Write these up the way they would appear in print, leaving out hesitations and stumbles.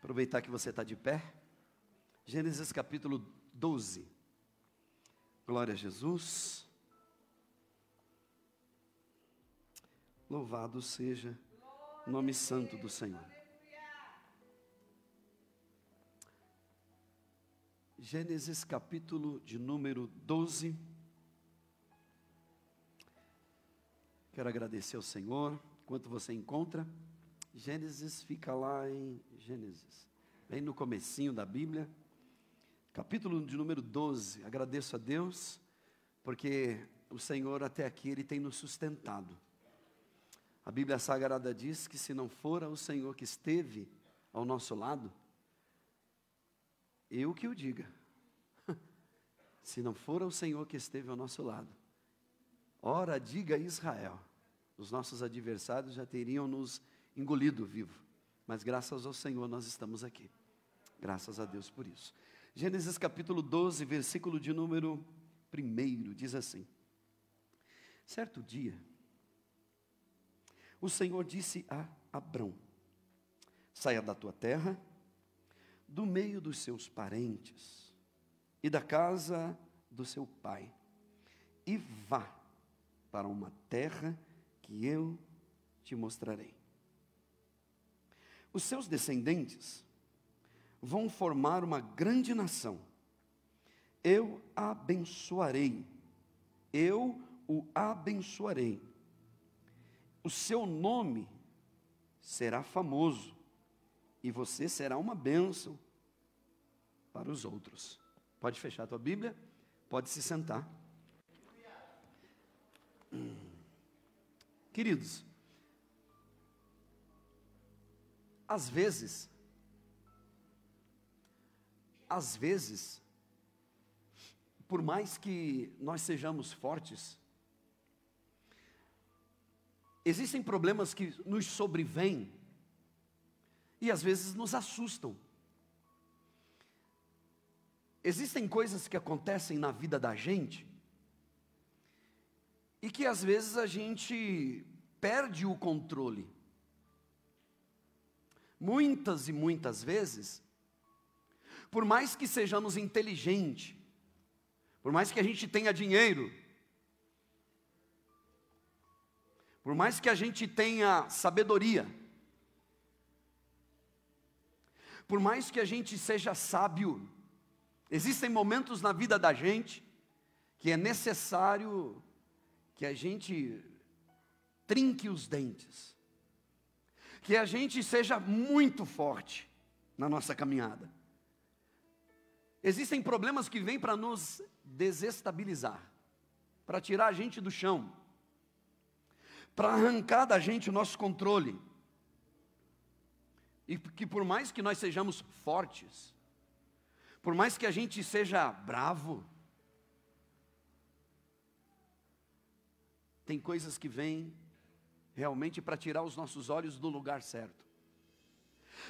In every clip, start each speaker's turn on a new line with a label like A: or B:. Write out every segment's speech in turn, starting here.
A: Aproveitar que você está de pé. Gênesis capítulo 12. Glória a Jesus. Louvado seja o nome santo do Senhor. Gênesis capítulo de número 12. Quero agradecer ao Senhor. Enquanto você encontra, Gênesis fica lá em Gênesis, bem no comecinho da Bíblia, capítulo de número 12. Agradeço a Deus, porque o Senhor até aqui, Ele tem nos sustentado. A Bíblia Sagrada diz que se não fora o Senhor que esteve ao nosso lado, eu que o diga, se não fora o Senhor que esteve ao nosso lado, ora diga Israel, os nossos adversários já teriam nos engolido vivo, mas graças ao Senhor nós estamos aqui, graças a Deus por isso. Gênesis capítulo 12, versículo de número 1, diz assim: certo dia, o Senhor disse a Abrão: saia da tua terra, do meio dos seus parentes e da casa do seu pai, e vá para uma terra que eu te mostrarei. Os seus descendentes vão formar uma grande nação. Eu o abençoarei. O seu nome será famoso, e você será uma bênção para os outros. Pode fechar a tua Bíblia, pode se sentar. Queridos, às vezes, por mais que nós sejamos fortes, existem problemas que nos sobrevêm e às vezes nos assustam. Existem coisas que acontecem na vida da gente e que às vezes a gente perde o controle. Muitas e muitas vezes, por mais que sejamos inteligentes, por mais que a gente tenha dinheiro, por mais que a gente tenha sabedoria, por mais que a gente seja sábio, existem momentos na vida da gente que é necessário que a gente trinque os dentes, que a gente seja muito forte na nossa caminhada. Existem problemas que vêm para nos desestabilizar, para tirar a gente do chão, para arrancar da gente o nosso controle. E que por mais que nós sejamos fortes, por mais que a gente seja bravo, tem coisas que vêm realmente para tirar os nossos olhos do lugar certo,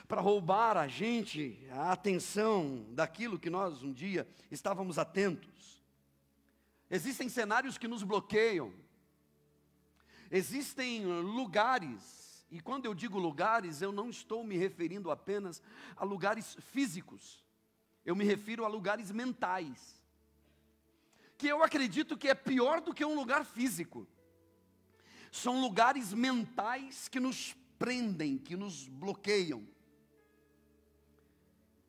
A: para roubar a gente a atenção daquilo que nós um dia estávamos atentos. Existem cenários que nos bloqueiam, existem lugares, e quando eu digo lugares, eu não estou me referindo apenas a lugares físicos, eu me refiro a lugares mentais, que eu acredito que é pior do que um lugar físico. São lugares mentais que nos prendem, que nos bloqueiam.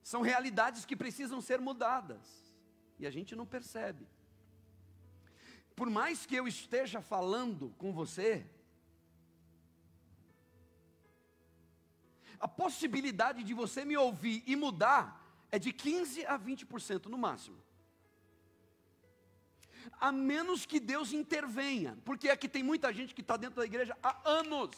A: São realidades que precisam ser mudadas, e a gente não percebe. Por mais que eu esteja falando com você, a possibilidade de você me ouvir e mudar é de 15 a 20% no máximo. A menos que Deus intervenha, porque aqui tem muita gente que está dentro da igreja há anos,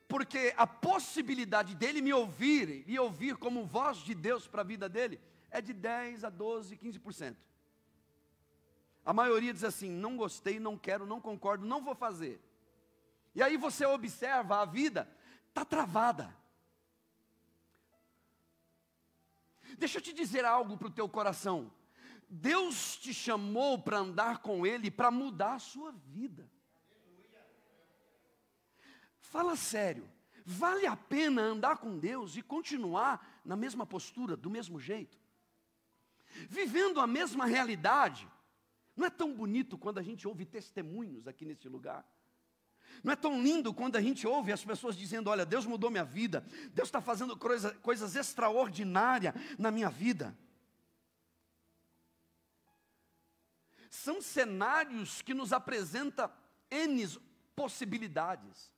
A: porque a possibilidade dele me ouvir como voz de Deus para a vida dele, é de 10 a 12, 15%. A maioria diz assim: não gostei, não quero, não concordo, não vou fazer. E aí você observa, a vida está travada. Deixa eu te dizer algo para o teu coração. Deus te chamou para andar com Ele, para mudar a sua vida. Fala sério. Vale a pena andar com Deus e continuar na mesma postura, do mesmo jeito? Vivendo a mesma realidade. Não é tão bonito quando a gente ouve testemunhos aqui nesse lugar? Não é tão lindo quando a gente ouve as pessoas dizendo: olha, Deus mudou minha vida, Deus está fazendo coisas extraordinárias na minha vida. São cenários que nos apresentam N possibilidades.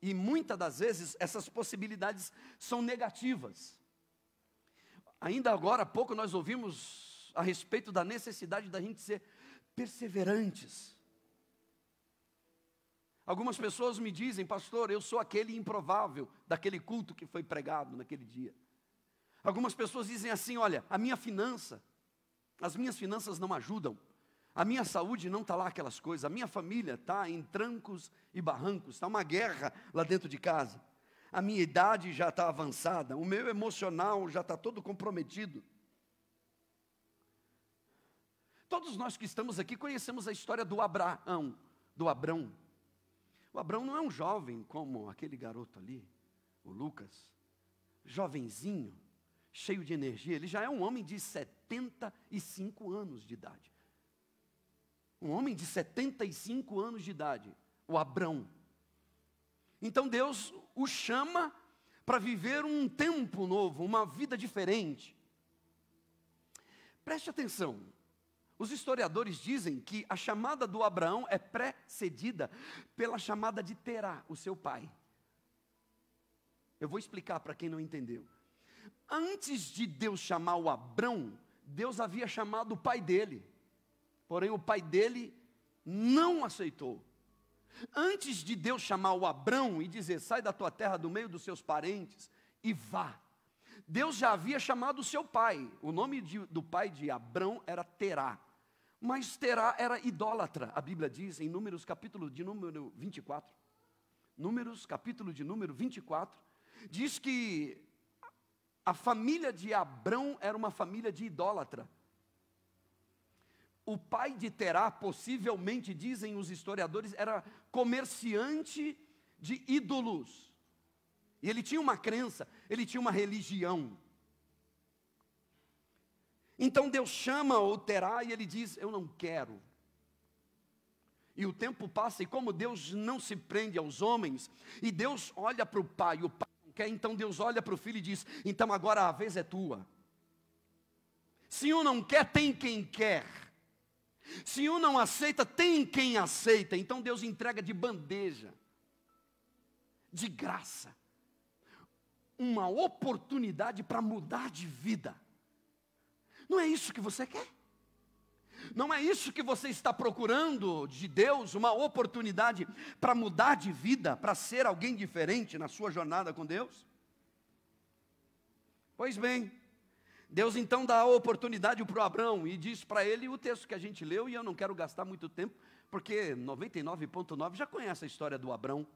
A: E muitas das vezes essas possibilidades são negativas. Ainda agora há pouco nós ouvimos a respeito da necessidade da gente ser perseverantes. Algumas pessoas me dizem: pastor, eu sou aquele improvável daquele culto que foi pregado naquele dia. Algumas pessoas dizem assim: olha, as minhas finanças não ajudam. A minha saúde não está lá aquelas coisas. A minha família está em trancos e barrancos. Está uma guerra lá dentro de casa. A minha idade já está avançada. O meu emocional já está todo comprometido. Todos nós que estamos aqui conhecemos a história do Abrão. O Abrão não é um jovem como aquele garoto ali, o Lucas. Jovenzinho, cheio de energia. Ele já é um homem de 75 anos de idade. Um homem de 75 anos de idade, o Abrão. Então Deus o chama para viver um tempo novo, uma vida diferente. Preste atenção, os historiadores dizem que a chamada do Abraão é precedida pela chamada de Terá, o seu pai. Eu vou explicar para quem não entendeu. Antes de Deus chamar o Abrão, Deus havia chamado o pai dele. Porém, o pai dele não aceitou. Antes de Deus chamar o Abrão e dizer: sai da tua terra, do meio dos seus parentes, e vá. Deus já havia chamado o seu pai. O nome do pai de Abrão era Terá. Mas Terá era idólatra, a Bíblia diz em Números capítulo de número 24. Números capítulo de número 24. Diz que a família de Abrão era uma família de idólatra. O pai de Terá, possivelmente, dizem os historiadores, era comerciante de ídolos. E ele tinha uma crença, ele tinha uma religião. Então Deus chama o Terá e ele diz: eu não quero. E o tempo passa, e como Deus não se prende aos homens, e Deus olha para o pai não quer, então Deus olha para o filho e diz: então agora a vez é tua. Se um não quer, tem quem quer. Se um não aceita, tem quem aceita. Então Deus entrega de bandeja, de graça, uma oportunidade para mudar de vida. Não é isso que você quer? Não é isso que você está procurando de Deus? Uma oportunidade para mudar de vida, para ser alguém diferente na sua jornada com Deus? Pois bem, Deus então dá a oportunidade para o Abrão e diz para ele o texto que a gente leu, e eu não quero gastar muito tempo, porque 99,9 já conhece a história do Abrão.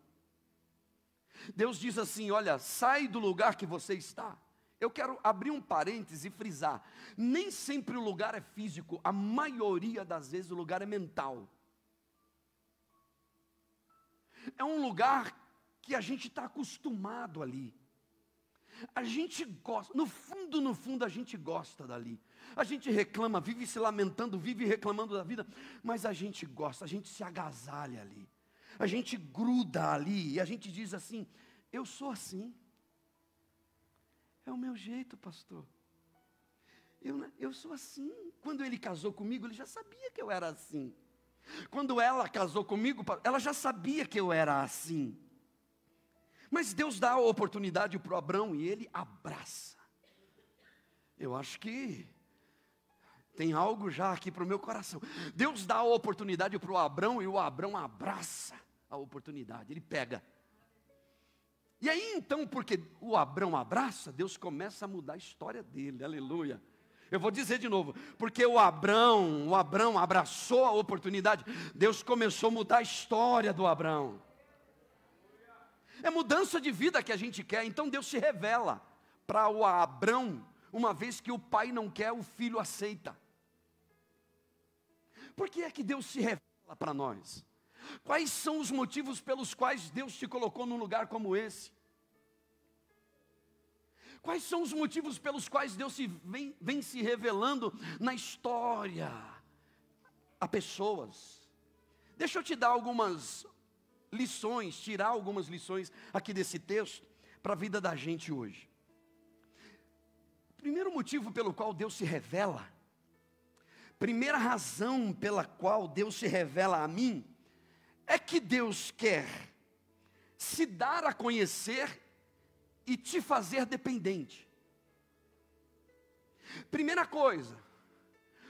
A: Deus diz assim: olha, sai do lugar que você está. Eu quero abrir um parêntese e frisar, nem sempre o lugar é físico, a maioria das vezes o lugar é mental. É um lugar que a gente está acostumado ali. A gente gosta, no fundo a gente gosta dali. A gente reclama, vive se lamentando, vive reclamando da vida, mas a gente gosta, a gente se agasalha ali. A gente gruda ali e a gente diz assim: eu sou assim. É o meu jeito, pastor. Eu sou assim. Quando ele casou comigo, ele já sabia que eu era assim. Quando ela casou comigo, ela já sabia que eu era assim. Mas Deus dá a oportunidade para o Abrão e ele abraça. Eu acho que tem algo já aqui para o meu coração. Deus dá a oportunidade para o Abrão e o Abrão abraça a oportunidade, ele pega. E aí então, porque o Abrão abraça, Deus começa a mudar a história dele, aleluia. Eu vou dizer de novo, porque o Abrão abraçou a oportunidade, Deus começou a mudar a história do Abrão. É mudança de vida que a gente quer, então Deus se revela para o Abrão, uma vez que o pai não quer, o filho aceita. Por que é que Deus se revela para nós? Quais são os motivos pelos quais Deus te colocou num lugar como esse? Quais são os motivos pelos quais Deus vem se revelando na história a pessoas? Deixa eu te dar algumas lições, tirar algumas lições aqui desse texto para a vida da gente hoje. O primeiro motivo pelo qual Deus se revela, primeira razão pela qual Deus se revela a mim, é que Deus quer se dar a conhecer e te fazer dependente. Primeira coisa,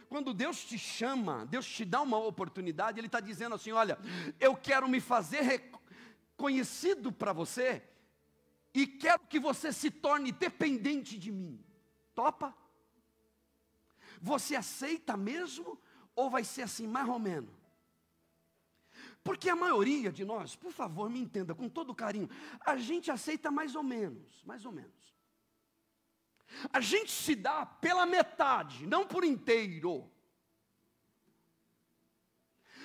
A: quando Deus te chama, Deus te dá uma oportunidade, Ele está dizendo assim: olha, eu quero me fazer conhecido para você, e quero que você se torne dependente de mim. Topa? Você aceita mesmo, ou vai ser assim, mais ou menos? Porque a maioria de nós, por favor, me entenda com todo carinho, a gente aceita mais ou menos, mais ou menos. A gente se dá pela metade, não por inteiro.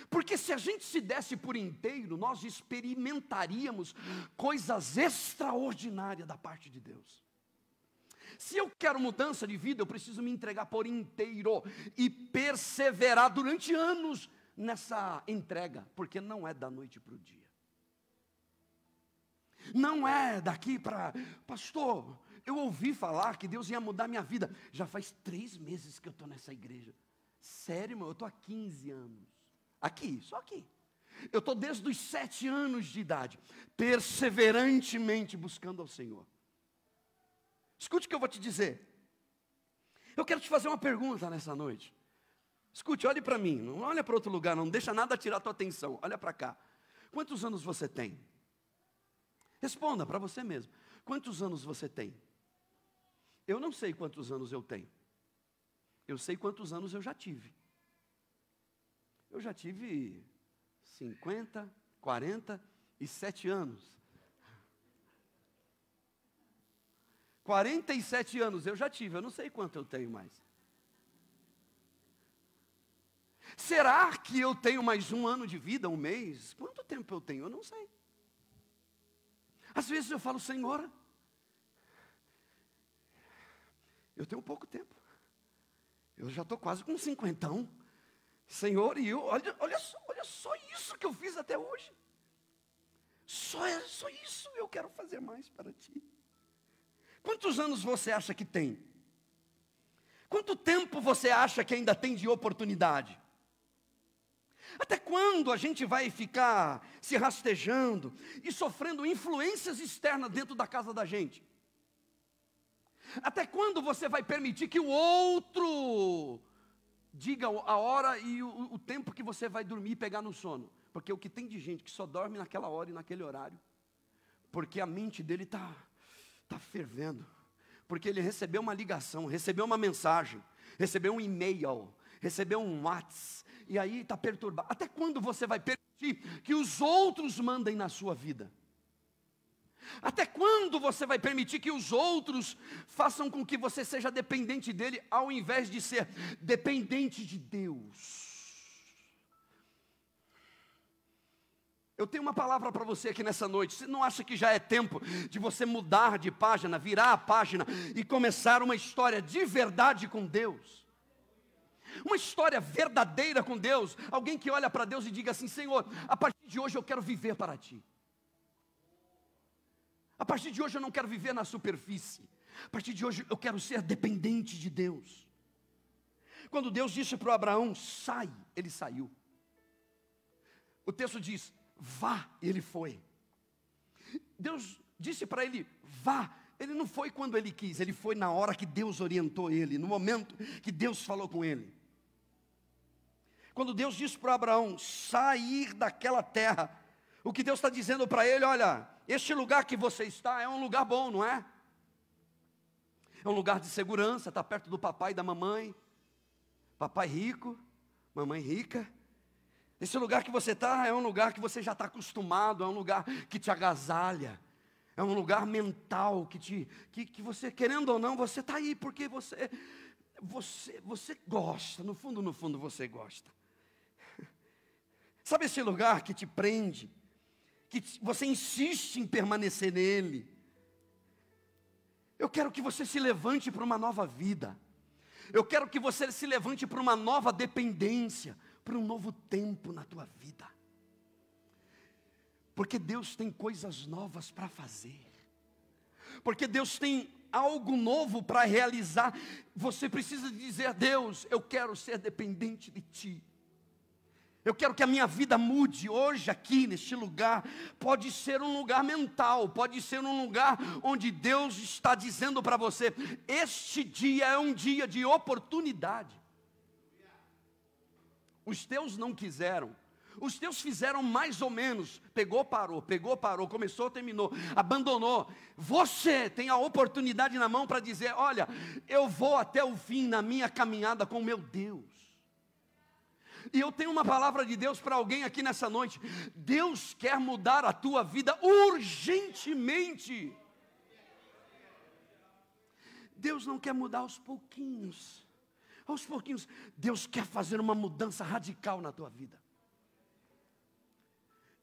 A: Porque se a gente se desse por inteiro, nós experimentaríamos coisas extraordinárias da parte de Deus. Se eu quero mudança de vida, eu preciso me entregar por inteiro e perseverar durante anos nessa entrega, porque não é da noite para o dia. Não é daqui para... Pastor, eu ouvi falar que Deus ia mudar minha vida. Já faz 3 meses que eu estou nessa igreja. Sério, irmão, eu estou há 15 anos. Aqui, só aqui. Eu estou desde os 7 anos de idade, perseverantemente buscando ao Senhor. Escute o que eu vou te dizer. Eu quero te fazer uma pergunta nessa noite. Escute, olhe para mim, não olha para outro lugar, não deixa nada tirar a tua atenção. Olha para cá. Quantos anos você tem? Responda para você mesmo. Quantos anos você tem? Eu não sei quantos anos eu tenho. Eu sei quantos anos eu já tive. Eu já tive 50, 47 anos. 47 anos eu já tive, eu não sei quanto eu tenho mais. Será que eu tenho mais 1 ano de vida, 1 mês? Quanto tempo eu tenho? Eu não sei. Às vezes eu falo: Senhor, eu tenho pouco tempo. Eu já estou quase com 50. Senhor, e eu, olha só isso que eu fiz até hoje. Só isso eu quero fazer mais para ti. Quantos anos você acha que tem? Quanto tempo você acha que ainda tem de oportunidade? Até quando a gente vai ficar se rastejando e sofrendo influências externas dentro da casa da gente? Até quando você vai permitir que o outro diga a hora e o tempo que você vai dormir e pegar no sono? Porque o que tem de gente que só dorme naquela hora e naquele horário, porque a mente dele está fervendo, porque ele recebeu uma ligação, recebeu uma mensagem, recebeu um e-mail, recebeu um WhatsApp, e aí está perturbado. Até quando você vai permitir que os outros mandem na sua vida? Até quando você vai permitir que os outros façam com que você seja dependente dele, ao invés de ser dependente de Deus? Eu tenho uma palavra para você aqui nessa noite. Você não acha que já é tempo de você mudar de página, virar a página e começar uma história de verdade com Deus? Uma história verdadeira com Deus. Alguém que olha para Deus e diga assim: Senhor, a partir de hoje eu quero viver para ti. A partir de hoje eu não quero viver na superfície. A partir de hoje eu quero ser dependente de Deus. Quando Deus disse para Abraão: sai, ele saiu. O texto diz: vá, ele foi. Deus disse para ele: vá. Ele não foi quando ele quis, ele foi na hora que Deus orientou ele, no momento que Deus falou com ele. Quando Deus disse para Abraão sair daquela terra, o que Deus está dizendo para ele: olha, este lugar que você está é um lugar bom, não é? É um lugar de segurança, está perto do papai e da mamãe. Papai rico, mamãe rica. Esse lugar que você está é um lugar que você já está acostumado, é um lugar que te agasalha. É um lugar mental que você, querendo ou não, você está aí porque você gosta, no fundo você gosta. Sabe esse lugar que te prende, que você insiste em permanecer nele? Eu quero que você se levante para uma nova vida. Eu quero que você se levante para uma nova dependência, para um novo tempo na tua vida. Porque Deus tem coisas novas para fazer. Porque Deus tem algo novo para realizar. Você precisa dizer a Deus: eu quero ser dependente de Ti. Eu quero que a minha vida mude hoje aqui neste lugar. Pode ser um lugar mental, pode ser um lugar onde Deus está dizendo para você: este dia é um dia de oportunidade. Os teus não quiseram. Os teus fizeram mais ou menos, pegou, parou, começou, terminou, abandonou. Você tem a oportunidade na mão para dizer: olha, eu vou até o fim na minha caminhada com o meu Deus. E eu tenho uma palavra de Deus para alguém aqui nessa noite. Deus quer mudar a tua vida urgentemente. Deus não quer mudar aos pouquinhos. Aos pouquinhos. Deus quer fazer uma mudança radical na tua vida.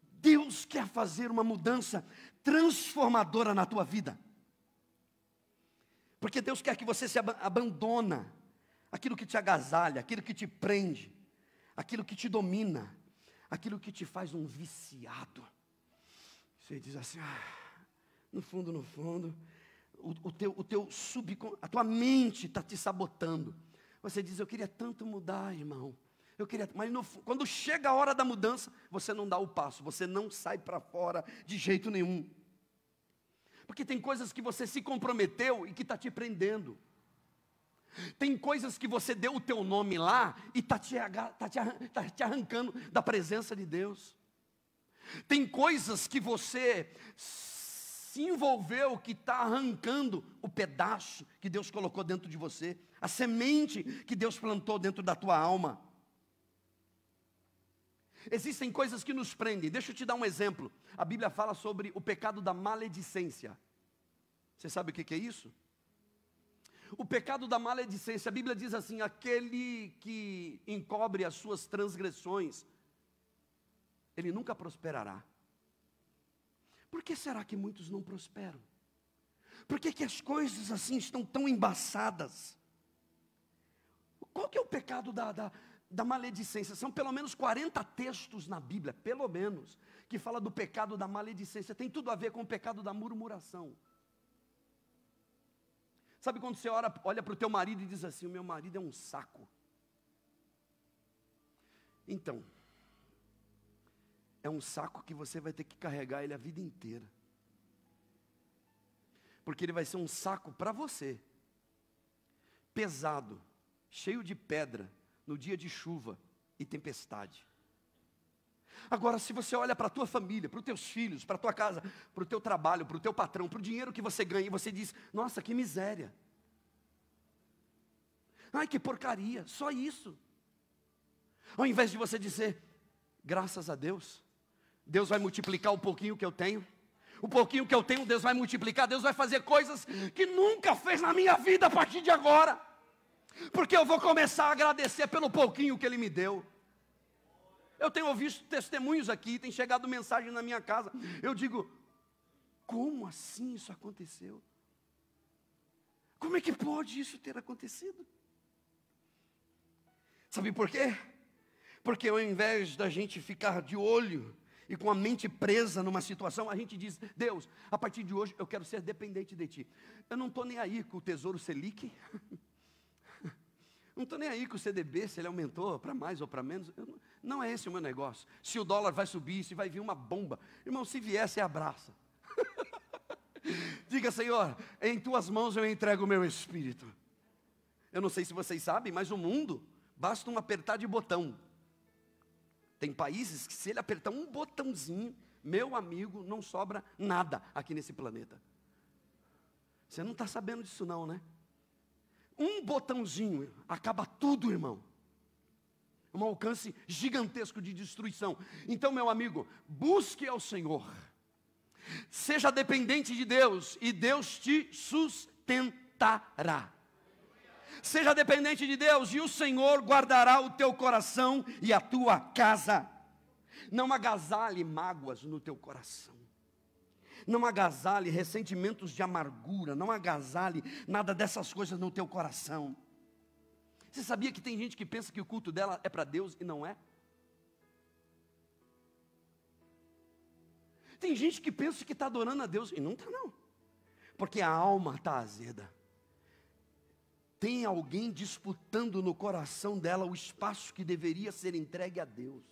A: Deus quer fazer uma mudança transformadora na tua vida. Porque Deus quer que você se abandona aquilo que te agasalha, aquilo que te prende, aquilo que te domina, aquilo que te faz um viciado. Você diz assim: no fundo, a tua mente está te sabotando. Você diz: eu queria tanto mudar, irmão. Mas quando chega a hora da mudança, você não dá o passo, você não sai para fora de jeito nenhum. Porque tem coisas que você se comprometeu e que está te prendendo. Tem coisas que você deu o teu nome lá e está te arrancando da presença de Deus. Tem coisas que você se envolveu que está arrancando o pedaço que Deus colocou dentro de você, a semente que Deus plantou dentro da tua alma. Existem coisas que nos prendem. Deixa eu te dar um exemplo. A Bíblia fala sobre o pecado da maledicência. Você sabe o que é isso? O pecado da maledicência, a Bíblia diz assim: aquele que encobre as suas transgressões, ele nunca prosperará. Por que será que muitos não prosperam? Por que as coisas assim estão tão embaçadas? Qual que é o pecado da maledicência? São pelo menos 40 textos na Bíblia, pelo menos, que fala do pecado da maledicência. Tem tudo a ver com o pecado da murmuração. Sabe quando você olha para o teu marido e diz assim: o meu marido é um saco. Então, é um saco que você vai ter que carregar ele a vida inteira. Porque ele vai ser um saco para você, pesado, cheio de pedra, no dia de chuva e tempestade. Agora, se você olha para a tua família, para os teus filhos, para a tua casa, para o teu trabalho, para o teu patrão, para o dinheiro que você ganha, e você diz: nossa, que miséria. Ai, que porcaria, só isso. Ao invés de você dizer: graças a Deus, Deus vai multiplicar o pouquinho que eu tenho. O pouquinho que eu tenho, Deus vai multiplicar. Deus vai fazer coisas que nunca fez na minha vida a partir de agora. Porque eu vou começar a agradecer pelo pouquinho que Ele me deu. Eu tenho ouvido testemunhos aqui, tem chegado mensagem na minha casa. Eu digo: como assim isso aconteceu? Como é que pode isso ter acontecido? Sabe por quê? Porque ao invés da gente ficar de olho e com a mente presa numa situação, a gente diz: Deus, a partir de hoje eu quero ser dependente de Ti. Eu não estou nem aí com o Tesouro Selic. Não estou nem aí com o CDB, se ele aumentou para mais ou para menos. Não é esse o meu negócio. Se o dólar vai subir, se vai vir uma bomba. Irmão, se vier, você abraça. Diga: Senhor, em Tuas mãos eu entrego o meu espírito. Eu não sei se vocês sabem, mas o mundo, basta um apertar de botão. Tem países que, se ele apertar um botãozinho, meu amigo, não sobra nada aqui nesse planeta. Você não está sabendo disso não, né? Um botãozinho, acaba tudo, irmão. Um alcance gigantesco de destruição. Então, meu amigo, busque ao Senhor. Seja dependente de Deus e Deus te sustentará. Seja dependente de Deus e o Senhor guardará o teu coração e a tua casa. Não agasalhe mágoas no teu coração. Não agasalhe ressentimentos de amargura, não agasalhe nada dessas coisas no teu coração. Você sabia que tem gente que pensa que o culto dela é para Deus e não é? Tem gente que pensa que está adorando a Deus e não está não. Porque a alma está azeda. Tem alguém disputando no coração dela o espaço que deveria ser entregue a Deus.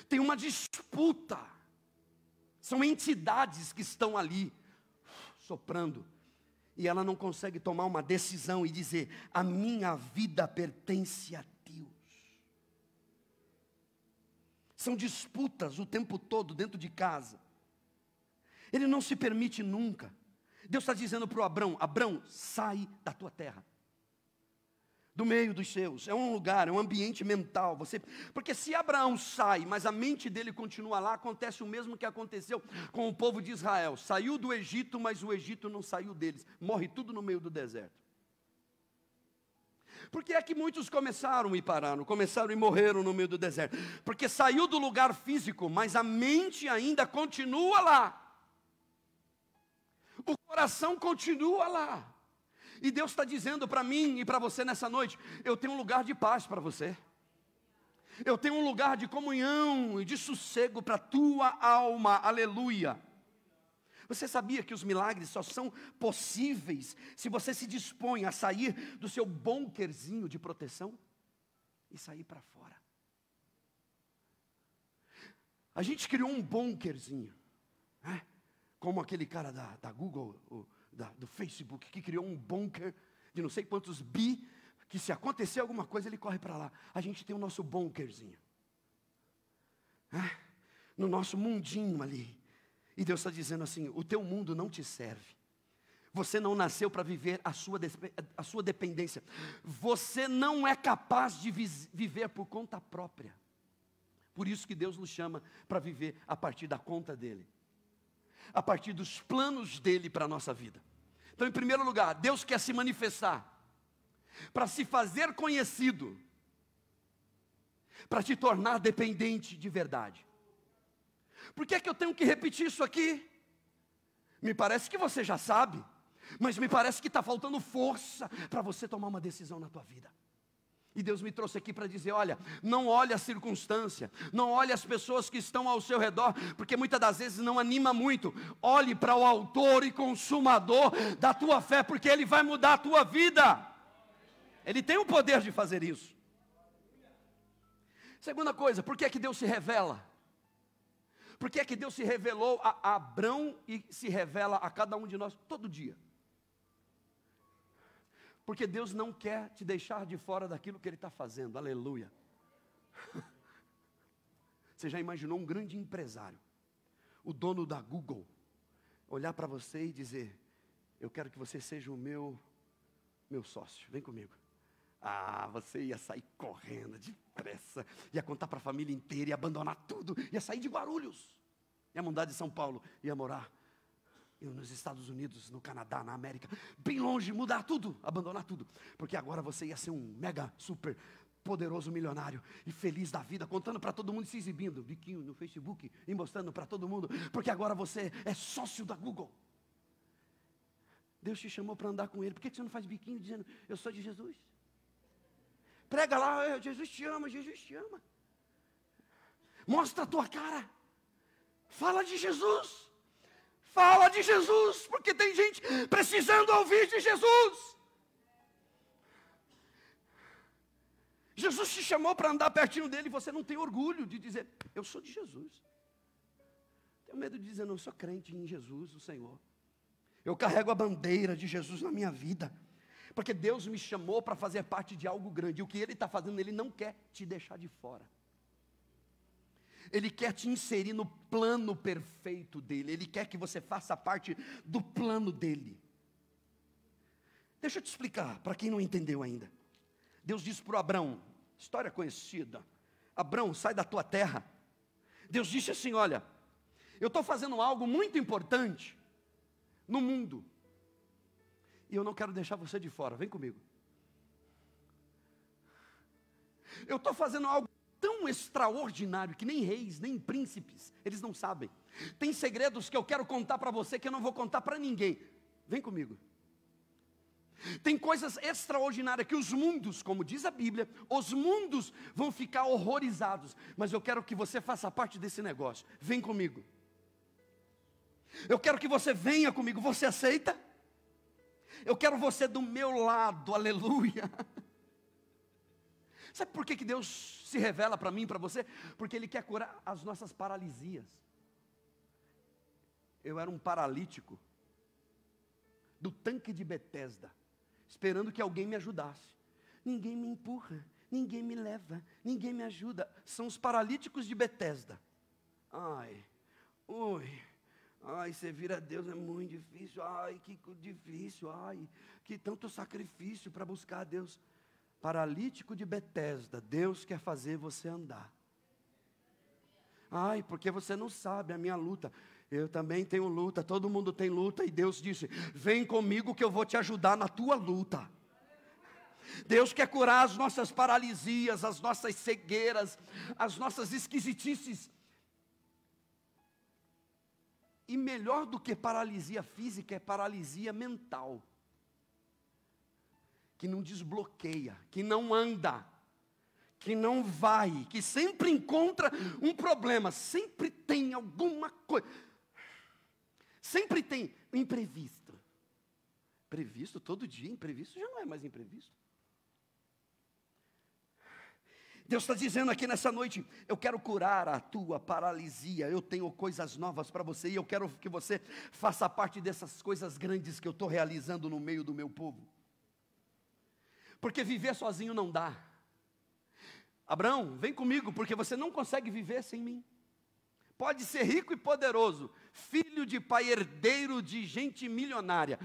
A: Tem uma disputa. São entidades que estão ali, soprando. E ela não consegue tomar uma decisão e dizer: a minha vida pertence a Deus. São disputas o tempo todo dentro de casa. Ele não se permite nunca. Deus está dizendo para o Abrão: Abrão, sai da tua terra, do meio dos seus. É um lugar, é um ambiente mental. Porque se Abraão sai, mas a mente dele continua lá, acontece o mesmo que aconteceu com o povo de Israel. Saiu do Egito, mas o Egito não saiu deles. Morre tudo no meio do deserto. Por que é que muitos começaram e pararam? Começaram e morreram no meio do deserto. Porque saiu do lugar físico, mas a mente ainda continua lá. O coração continua lá. E Deus está dizendo para mim e para você nessa noite: eu tenho um lugar de paz para você. Eu tenho um lugar de comunhão e de sossego para a tua alma. Aleluia. Você sabia que os milagres só são possíveis se você se dispõe a sair do seu bunkerzinho de proteção e sair para fora? A gente criou um bunkerzinho, né? Como aquele cara da Google, do Facebook, que criou um bunker de não sei quantos bi, que se acontecer alguma coisa ele corre para lá. A gente tem o nosso bunkerzinho, né? No nosso mundinho ali. E Deus está dizendo assim: o teu mundo não te serve. Você não nasceu para viver a sua dependência. Você não é capaz de viver por conta própria. Por isso que Deus nos chama para viver a partir da conta dEle, a partir dos planos dEle para a nossa vida. Então, em primeiro lugar, Deus quer se manifestar para se fazer conhecido, para te tornar dependente de verdade. Por que é que eu tenho que repetir isso aqui? Me parece que você já sabe, mas me parece que está faltando força para você tomar uma decisão na tua vida. E Deus me trouxe aqui para dizer: olha, não olhe a circunstância, não olhe as pessoas que estão ao seu redor, porque muitas das vezes não anima muito. Olhe para o autor e consumador da tua fé, porque Ele vai mudar a tua vida. Ele tem o poder de fazer isso. Segunda coisa, por que é que Deus se revela? Por que é que Deus se revelou a Abrão e se revela a cada um de nós todo dia? Porque Deus não quer te deixar de fora daquilo que Ele está fazendo. Aleluia. Você já imaginou um grande empresário, o dono da Google, olhar para você e dizer: eu quero que você seja o meu sócio, vem comigo. Ah, você ia sair correndo depressa, ia contar para a família inteira, ia abandonar tudo, ia sair de Guarulhos, ia mudar de São Paulo, ia morar nos Estados Unidos, no Canadá, na América, bem longe, mudar tudo, abandonar tudo, porque agora você ia ser um mega, super poderoso milionário, e feliz da vida, contando para todo mundo, se exibindo, biquinho no Facebook, e mostrando para todo mundo, porque agora você é sócio da Google. Deus te chamou para andar com Ele. Por que você não faz biquinho dizendo: eu sou de Jesus? Prega lá: Jesus te ama, Jesus te ama. Mostra a tua cara, fala de Jesus. Fala de Jesus, porque tem gente precisando ouvir de Jesus. Jesus te chamou para andar pertinho dele e você não tem orgulho de dizer: eu sou de Jesus. Tenho medo de dizer: não, eu sou crente em Jesus, o Senhor. Eu carrego a bandeira de Jesus na minha vida, porque Deus me chamou para fazer parte de algo grande. E o que Ele está fazendo, Ele não quer te deixar de fora. Ele quer te inserir no plano perfeito dEle. Ele quer que você faça parte do plano dEle. Deixa eu te explicar, para quem não entendeu ainda. Deus disse para o Abrão, história conhecida: Abrão, sai da tua terra. Deus disse assim: olha, eu estou fazendo algo muito importante no mundo, e eu não quero deixar você de fora, vem comigo. Eu estou fazendo algo tão extraordinário que nem reis, nem príncipes, eles não sabem. Tem segredos que eu quero contar para você que eu não vou contar para ninguém. Vem comigo. Tem coisas extraordinárias que os mundos, como diz a Bíblia, os mundos vão ficar horrorizados. Mas eu quero que você faça parte desse negócio. Vem comigo. Eu quero que você venha comigo. Você aceita? Eu quero você do meu lado. Aleluia. Sabe por que Deus se revela para mim e para você? Porque Ele quer curar as nossas paralisias. Eu era um paralítico do tanque de Betesda, esperando que alguém me ajudasse. Ninguém me empurra, ninguém me leva, ninguém me ajuda. São os paralíticos de Betesda. Ai, servir a Deus é muito difícil. Ai, que difícil. Ai, que tanto sacrifício para buscar a Deus. Paralítico de Betesda, Deus quer fazer você andar. Ai, porque você não sabe a minha luta. Eu também tenho luta, todo mundo tem luta. E Deus disse, vem comigo que eu vou te ajudar na tua luta. Deus quer curar as nossas paralisias, as nossas cegueiras, as nossas esquisitices. E melhor do que paralisia física, é paralisia mental. Que não desbloqueia, que não anda, que não vai, que sempre encontra um problema, sempre tem alguma coisa, sempre tem imprevisto. Previsto todo dia, imprevisto já não é mais imprevisto. Deus está dizendo aqui nessa noite, eu quero curar a tua paralisia, eu tenho coisas novas para você, e eu quero que você faça parte dessas coisas grandes que eu estou realizando no meio do meu povo. Porque viver sozinho não dá. Abraão, vem comigo, porque você não consegue viver sem mim. Pode ser rico e poderoso, filho de pai, herdeiro de gente milionária,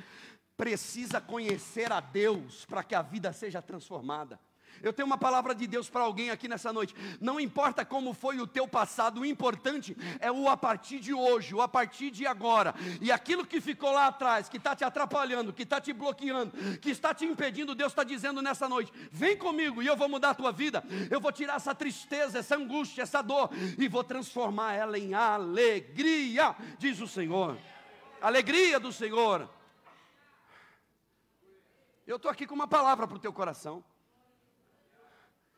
A: precisa conhecer a Deus para que a vida seja transformada. Eu tenho uma palavra de Deus para alguém aqui nessa noite. Não importa como foi o teu passado, o importante é o a partir de hoje, o a partir de agora. E aquilo que ficou lá atrás, que está te atrapalhando, que está te bloqueando, que está te impedindo, Deus está dizendo nessa noite, vem comigo e eu vou mudar a tua vida. Eu vou tirar essa tristeza, essa angústia, essa dor, e vou transformar ela em alegria, diz o Senhor. Alegria do Senhor. Eu estou aqui com uma palavra para o teu coração.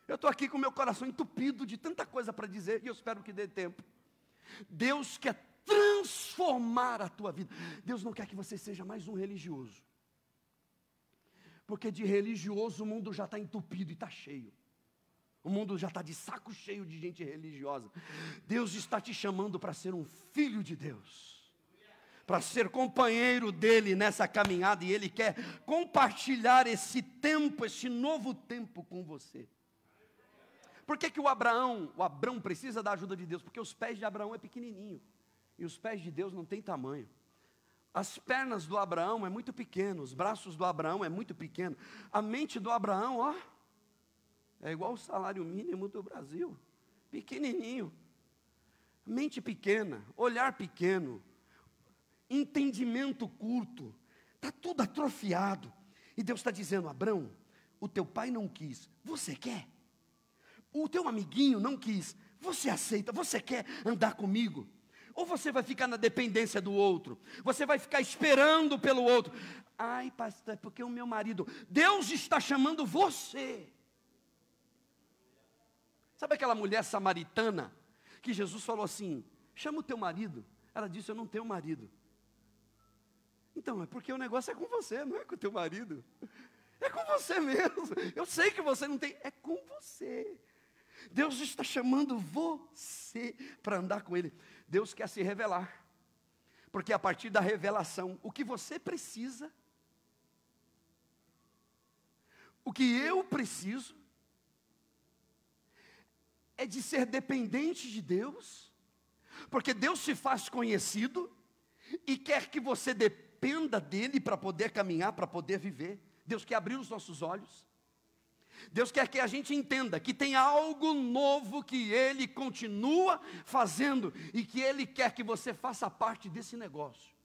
A: Eu estou aqui com o meu coração entupido de tanta coisa para dizer, e eu espero que dê tempo. Deus quer transformar a tua vida. Deus não quer que você seja mais um religioso. Porque de religioso o mundo já está entupido e está cheio. O mundo já está de saco cheio de gente religiosa. Deus está te chamando para ser um filho de Deus. Para ser companheiro dele nessa caminhada. E Ele quer compartilhar esse tempo, esse novo tempo com você. Por que o Abraão precisa da ajuda de Deus? Porque os pés de Abraão é pequenininho. E os pés de Deus não têm tamanho. As pernas do Abraão é muito pequeno. Os braços do Abraão é muito pequeno. A mente do Abraão, é igual o salário mínimo do Brasil. Pequenininho. Mente pequena, olhar pequeno, entendimento curto. Está tudo atrofiado. E Deus está dizendo, Abraão, o teu pai não quis. Você quer? O teu amiguinho não quis, você aceita, você quer andar comigo? Ou você vai ficar na dependência do outro? Você vai ficar esperando pelo outro? Ai, pastor, é porque o meu marido... Deus está chamando você. Sabe aquela mulher samaritana que Jesus falou assim, chama o teu marido? Ela disse, eu não tenho marido. Então, é porque o negócio é com você, não é com o teu marido. É com você mesmo. Eu sei que você não tem, é com você. Deus está chamando você para andar com Ele. Deus quer se revelar. Porque a partir da revelação, o que você precisa, o que eu preciso, é de ser dependente de Deus. Porque Deus se faz conhecido e quer que você dependa dEle para poder caminhar, para poder viver. Deus quer abrir os nossos olhos. Deus quer que a gente entenda que tem algo novo que Ele continua fazendo e que Ele quer que você faça parte desse negócio.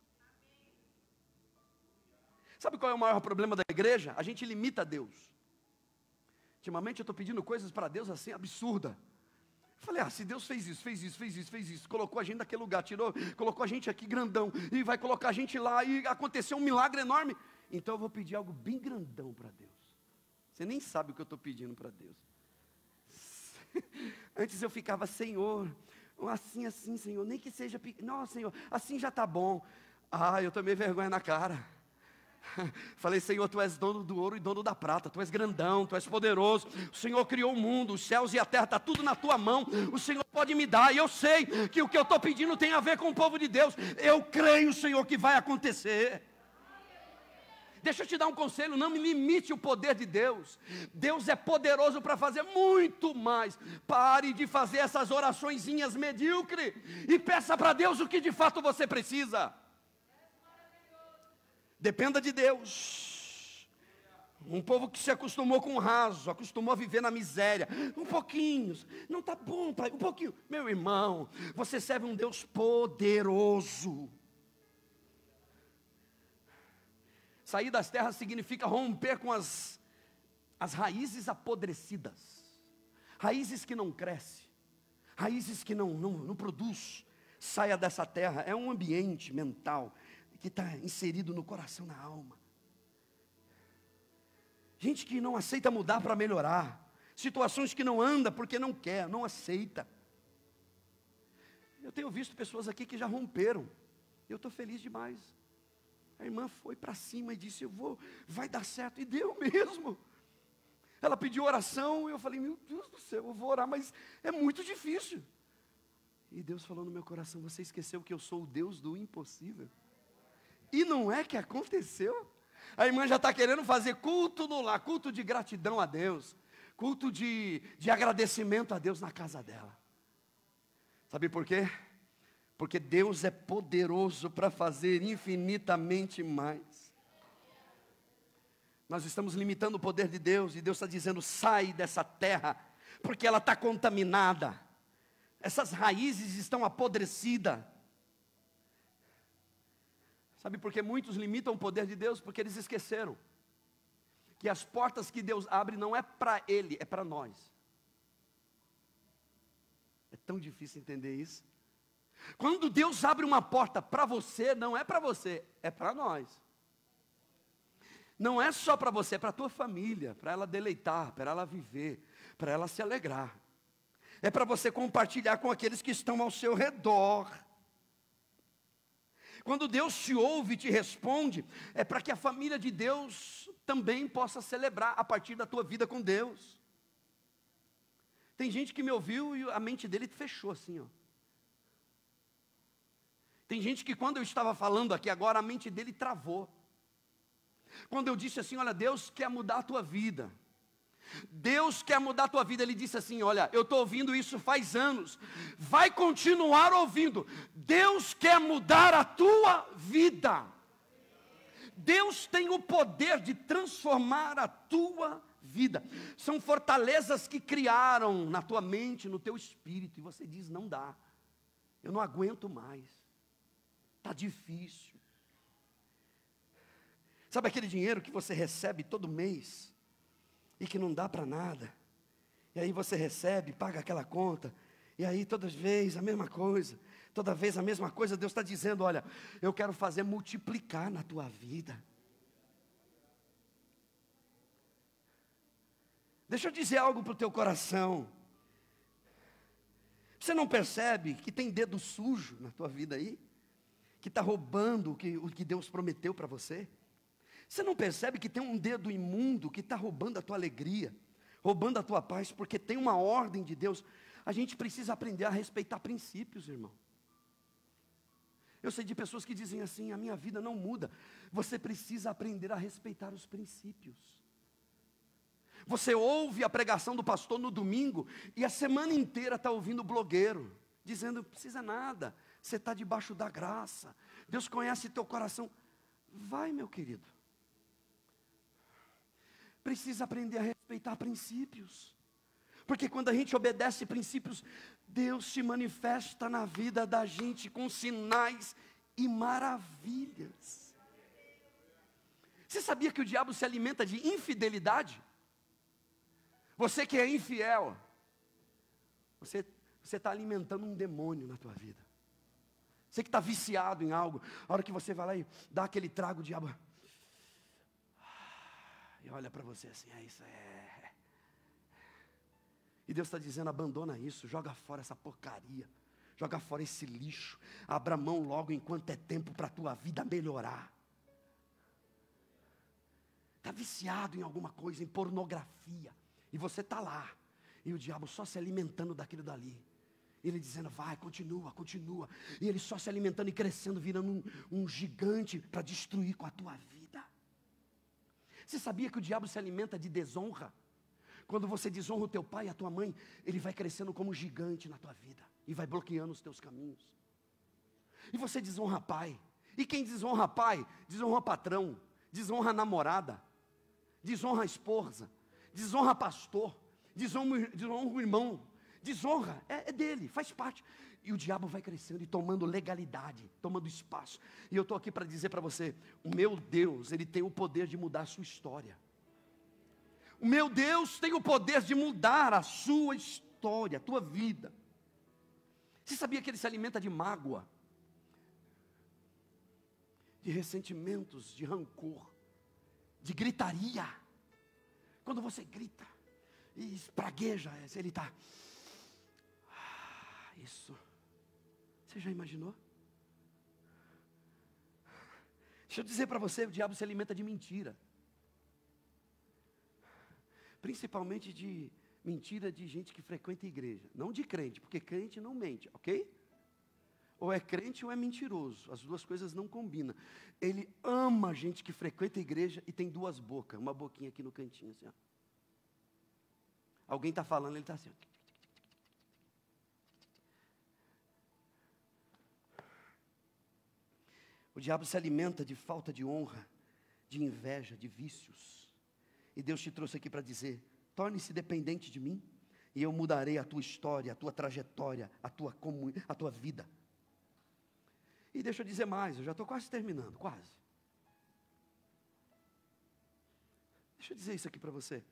A: Sabe qual é o maior problema da igreja? A gente limita Deus. Ultimamente eu estou pedindo coisas para Deus assim, absurda. Falei, se Deus fez isso, colocou a gente naquele lugar, colocou a gente aqui grandão, e vai colocar a gente lá, e aconteceu um milagre enorme, então eu vou pedir algo bem grandão para Deus. Você nem sabe o que eu estou pedindo para Deus. Antes eu ficava, Senhor, assim, Senhor, nem que seja pequeno, não, Senhor, assim já está bom. Eu tomei vergonha na cara. Falei, Senhor, Tu és dono do ouro e dono da prata, Tu és grandão, Tu és poderoso, o Senhor criou o mundo, os céus e a terra, está tudo na Tua mão, o Senhor pode me dar, e eu sei que o que eu estou pedindo tem a ver com o povo de Deus, eu creio, Senhor, que vai acontecer. Deixa eu te dar um conselho, não me limite o poder de Deus. Deus é poderoso para fazer muito mais. Pare de fazer essas oraçõezinhas medíocres e peça para Deus o que de fato você precisa. Dependa de Deus. Um povo que se acostumou com o raso, acostumou a viver na miséria. Um pouquinho, não está bom, pai, um pouquinho. Meu irmão, você serve um Deus poderoso. Sair das terras significa romper com as raízes apodrecidas. Raízes que não crescem, raízes que não produzem. Saia dessa terra, é um ambiente mental que está inserido no coração, na alma. Gente que não aceita mudar para melhorar. Situações que não anda porque não quer, não aceita. Eu tenho visto pessoas aqui que já romperam. Eu estou feliz demais. A irmã foi para cima e disse, vai dar certo. E deu mesmo. Ela pediu oração e eu falei, meu Deus do céu, eu vou orar, mas é muito difícil. E Deus falou no meu coração, você esqueceu que eu sou o Deus do impossível? E não é que aconteceu? A irmã já está querendo fazer culto no lar, culto de gratidão a Deus, culto de agradecimento a Deus na casa dela. Sabe por quê? Porque Deus é poderoso para fazer infinitamente mais. Nós estamos limitando o poder de Deus, e Deus está dizendo, sai dessa terra, porque ela está contaminada. Essas raízes estão apodrecidas. Sabe por que muitos limitam o poder de Deus? Porque eles esqueceram que as portas que Deus abre não é para Ele, é para nós. É tão difícil entender isso. Quando Deus abre uma porta para você, não é para você, é para nós. Não é só para você, é para a tua família, para ela deleitar, para ela viver, para ela se alegrar. É para você compartilhar com aqueles que estão ao seu redor. Quando Deus te ouve e te responde, é para que a família de Deus também possa celebrar a partir da tua vida com Deus. Tem gente que me ouviu e a mente dele fechou assim, ó. Tem gente que quando eu estava falando aqui agora, a mente dele travou. Quando eu disse assim, olha, Deus quer mudar a tua vida. Deus quer mudar a tua vida. Ele disse assim, olha, eu estou ouvindo isso faz anos. Vai continuar ouvindo. Deus quer mudar a tua vida. Deus tem o poder de transformar a tua vida. São fortalezas que criaram na tua mente, no teu espírito. E você diz, não dá. Eu não aguento mais. Está difícil. Sabe aquele dinheiro que você recebe todo mês e que não dá para nada? E aí você recebe, paga aquela conta, e aí toda vez a mesma coisa, toda vez a mesma coisa. Deus está dizendo, olha, eu quero fazer multiplicar na tua vida. Deixa eu dizer algo para o teu coração. Você não percebe que tem dedo sujo na tua vida aí? Que está roubando o que Deus prometeu para você? Você não percebe que tem um dedo imundo que está roubando a tua alegria, roubando a tua paz, porque tem uma ordem de Deus? A gente precisa aprender a respeitar princípios, irmão. Eu sei de pessoas que dizem assim, a minha vida não muda. Você precisa aprender a respeitar os princípios. Você ouve a pregação do pastor no domingo, e a semana inteira está ouvindo o blogueiro, dizendo, não precisa nada, você está debaixo da graça, Deus conhece teu coração. Vai, meu querido. Precisa aprender a respeitar princípios. Porque quando a gente obedece princípios, Deus se manifesta na vida da gente com sinais e maravilhas. Você sabia que o diabo se alimenta de infidelidade? Você que é infiel, você você está alimentando um demônio na tua vida. Você que está viciado em algo, a hora que você vai lá e dá aquele trago, o diabo e olha para você assim, isso é. E Deus está dizendo, abandona isso, joga fora essa porcaria, joga fora esse lixo, abra mão logo enquanto é tempo para a tua vida melhorar. Está viciado em alguma coisa, em pornografia, e você está lá, e o diabo só se alimentando daquilo dali. Ele dizendo, vai, continua. E ele só se alimentando e crescendo, virando um gigante para destruir com a tua vida. Você sabia que o diabo se alimenta de desonra? Quando você desonra o teu pai e a tua mãe, ele vai crescendo como um gigante na tua vida. E vai bloqueando os teus caminhos. E você desonra pai. E quem desonra pai, desonra patrão, desonra namorada, desonra a esposa, desonra pastor, desonra o irmão. Desonra, é dele, faz parte. E o diabo vai crescendo e tomando legalidade, tomando espaço. E eu estou aqui para dizer para você, o meu Deus, Ele tem o poder de mudar a sua história. O meu Deus tem o poder de mudar a sua história, a tua vida. Você sabia que Ele se alimenta de mágoa? De ressentimentos, de rancor, de gritaria. Quando você grita e espragueja, Ele está... Isso. Você já imaginou? Deixa eu dizer para você, o diabo se alimenta de mentira. Principalmente de mentira de gente que frequenta a igreja. Não de crente, porque crente não mente, ok? Ou é crente ou é mentiroso. As duas coisas não combinam. Ele ama gente que frequenta a igreja e tem duas bocas. Uma boquinha aqui no cantinho, assim, ó. Alguém está falando, ele está assim, ó. O diabo se alimenta de falta de honra, de inveja, de vícios. E Deus te trouxe aqui para dizer, torne-se dependente de mim, e eu mudarei a tua história, a tua trajetória, a tua vida. E deixa eu dizer mais, eu já estou quase terminando, quase. Deixa eu dizer isso aqui para você.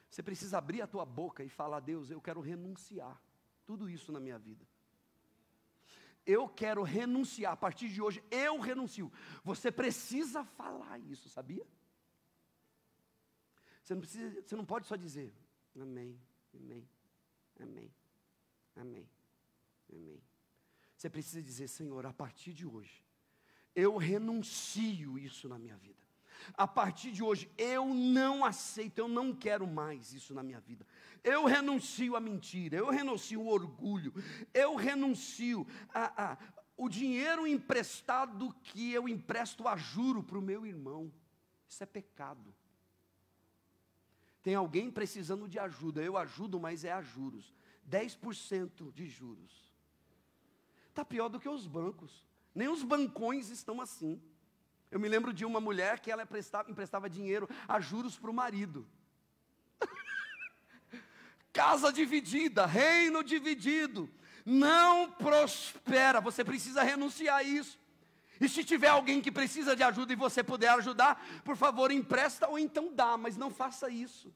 A: Você precisa abrir a tua boca e falar, Deus, eu quero renunciar tudo isso na minha vida. Eu quero renunciar, a partir de hoje, eu renuncio. Você precisa falar isso, sabia? Você não pode só dizer, amém, amém, amém, amém, amém. Você precisa dizer, Senhor, a partir de hoje, eu renuncio isso na minha vida. A partir de hoje, eu não aceito, eu não quero mais isso na minha vida. Eu renuncio à mentira, eu renuncio ao orgulho, eu renuncio o dinheiro emprestado que eu empresto a juro para o meu irmão. Isso é pecado. Tem alguém precisando de ajuda, eu ajudo, mas é a juros. 10% de juros. Está pior do que os bancos. Nem os bancões estão assim. Eu me lembro de uma mulher que ela emprestava dinheiro a juros para o marido. Casa dividida, reino dividido, não prospera. Você precisa renunciar a isso. E se tiver alguém que precisa de ajuda e você puder ajudar, por favor, empresta ou então dá, mas não faça isso.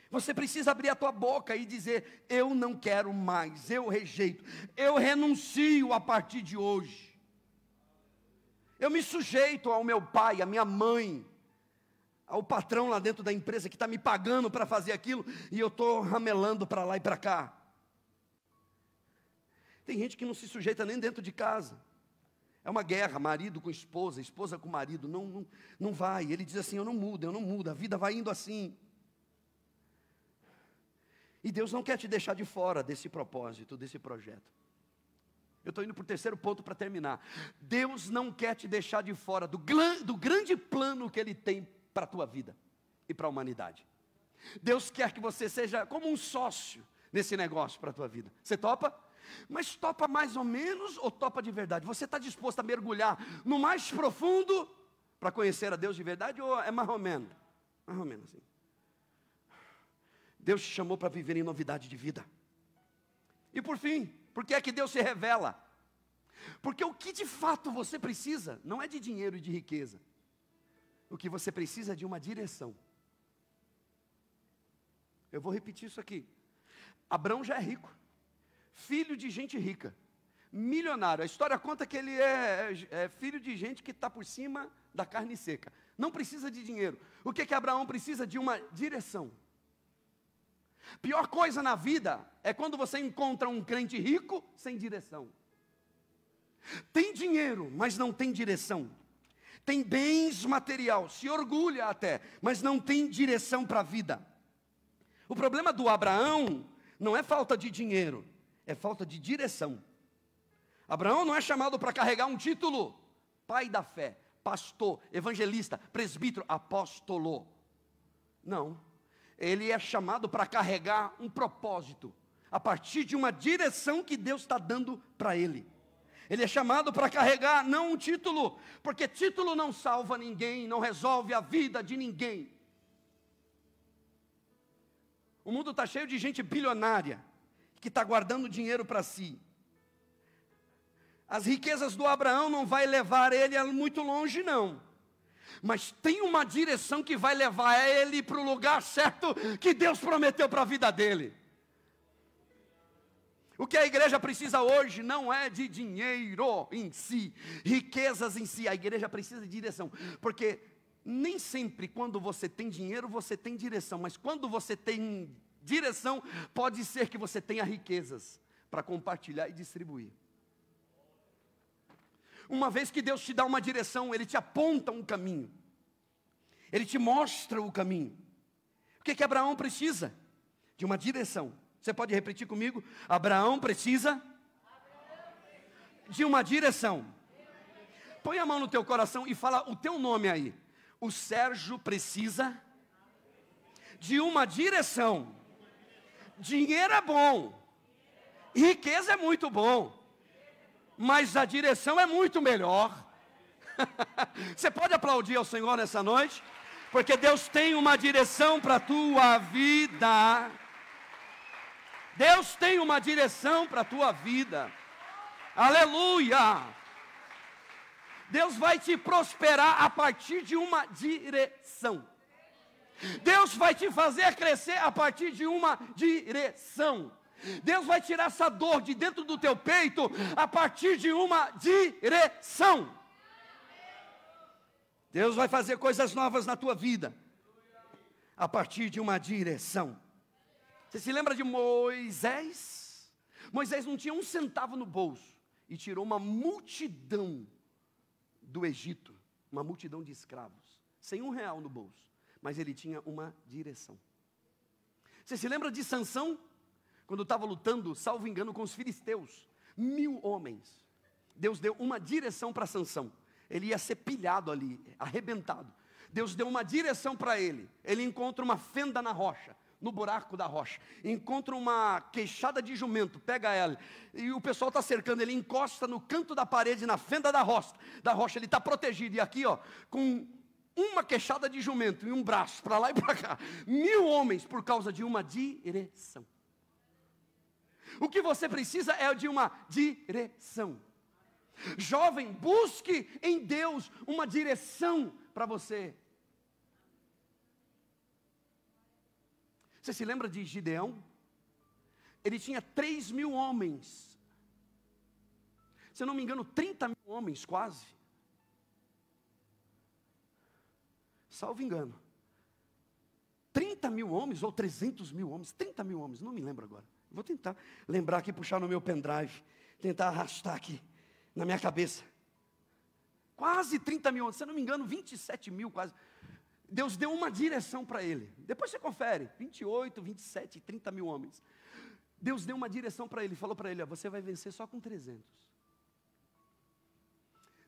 A: Você precisa abrir a tua boca e dizer, eu não quero mais, eu rejeito, eu renuncio a partir de hoje. Eu me sujeito ao meu pai, à minha mãe, ao patrão lá dentro da empresa que está me pagando para fazer aquilo, e eu estou ramelando para lá e para cá. Tem gente que não se sujeita nem dentro de casa. É uma guerra, marido com esposa, esposa com marido, não vai. Ele diz assim, eu não mudo, a vida vai indo assim. E Deus não quer te deixar de fora desse propósito, desse projeto. Eu estou indo para o terceiro ponto para terminar. Deus não quer te deixar de fora do grande plano que Ele tem para a tua vida e para a humanidade. Deus quer que você seja como um sócio nesse negócio para a tua vida. Você topa? Mas topa mais ou menos ou topa de verdade? Você está disposto a mergulhar no mais profundo para conhecer a Deus de verdade ou é mais ou menos? Mais ou menos assim. Deus te chamou para viver em novidade de vida. E por fim, por que é que Deus se revela? Porque o que de fato você precisa, não é de dinheiro e de riqueza. O que você precisa é de uma direção. Eu vou repetir isso aqui. Abraão já é rico, filho de gente rica, milionário. A história conta que ele é filho de gente que está por cima da carne seca. Não precisa de dinheiro. O que Abraão precisa? De uma direção. Pior coisa na vida é quando você encontra um crente rico sem direção. Tem dinheiro, mas não tem direção. Tem bens material, se orgulha até, mas não tem direção para a vida. O problema do Abraão não é falta de dinheiro, é falta de direção. Abraão não é chamado para carregar um título, pai da fé, pastor, evangelista, presbítero, apóstolo. Não, ele é chamado para carregar um propósito, a partir de uma direção que Deus está dando para ele. Ele é chamado para carregar não um título, porque título não salva ninguém, não resolve a vida de ninguém. O mundo está cheio de gente bilionária, que está guardando dinheiro para si. As riquezas do Abraão não vai levar ele muito longe, não. Mas tem uma direção que vai levar ele para o lugar certo que Deus prometeu para a vida dele. O que a igreja precisa hoje não é de dinheiro em si, riquezas em si. A igreja precisa de direção, porque nem sempre quando você tem dinheiro você tem direção, mas quando você tem direção, pode ser que você tenha riquezas para compartilhar e distribuir. Uma vez que Deus te dá uma direção, Ele te aponta um caminho, Ele te mostra o caminho. O que Abraão precisa? De uma direção. Você pode repetir comigo? Abraão precisa de uma direção. Põe a mão no teu coração e fala o teu nome aí. O Sérgio precisa de uma direção. Dinheiro é bom, riqueza é muito bom, mas a direção é muito melhor. Você pode aplaudir ao Senhor nessa noite? Porque Deus tem uma direção para a tua vida. Deus tem uma direção para a tua vida. Aleluia! Deus vai te prosperar a partir de uma direção. Deus vai te fazer crescer a partir de uma direção. Deus vai tirar essa dor de dentro do teu peito a partir de uma direção. Deus vai fazer coisas novas na tua vida a partir de uma direção. Você se lembra de Moisés? Moisés não tinha um centavo no bolso e tirou uma multidão do Egito, uma multidão de escravos, sem R$1 no bolso, mas ele tinha uma direção. Você se lembra de Sansão? Quando estava lutando, salvo engano, com os filisteus, 1000 homens. Deus deu uma direção para Sansão. Ele ia ser pilhado ali, arrebentado. Deus deu uma direção para ele. Ele encontra uma fenda na rocha, no buraco da rocha. Encontra uma queixada de jumento, pega ela. E o pessoal está cercando, ele encosta no canto da parede, na fenda da rocha. Ele está protegido. E aqui, ó, com uma queixada de jumento e um braço, para lá e para cá. 1000 homens por causa de uma direção. O que você precisa é de uma direção. Jovem, busque em Deus uma direção para você. Você se lembra de Gideão? Ele tinha 3.000 homens. Se eu não me engano, 30.000 homens quase. Salvo engano. 30.000 homens ou 300.000 homens. 30.000 homens, não me lembro agora. Vou tentar lembrar aqui, puxar no meu pendrive. Tentar arrastar aqui na minha cabeça. Quase 30.000 homens. Se eu não me engano, 27.000 quase. Deus deu uma direção para ele. Depois você confere, 28, 27, 30.000 homens. Deus deu uma direção para ele, falou para ele, ó, você vai vencer só com 300.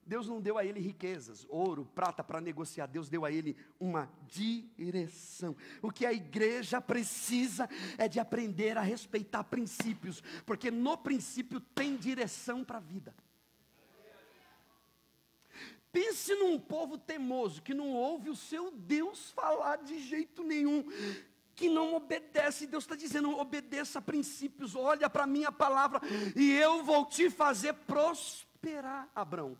A: Deus não deu a ele riquezas, ouro, prata para negociar. Deus deu a ele uma direção. O que a igreja precisa é de aprender a respeitar princípios, porque no princípio tem direção para a vida. Pense num povo teimoso, que não ouve o seu Deus falar de jeito nenhum, que não obedece. Deus está dizendo, obedeça a princípios, olha para a minha palavra, e eu vou te fazer prosperar, Abraão.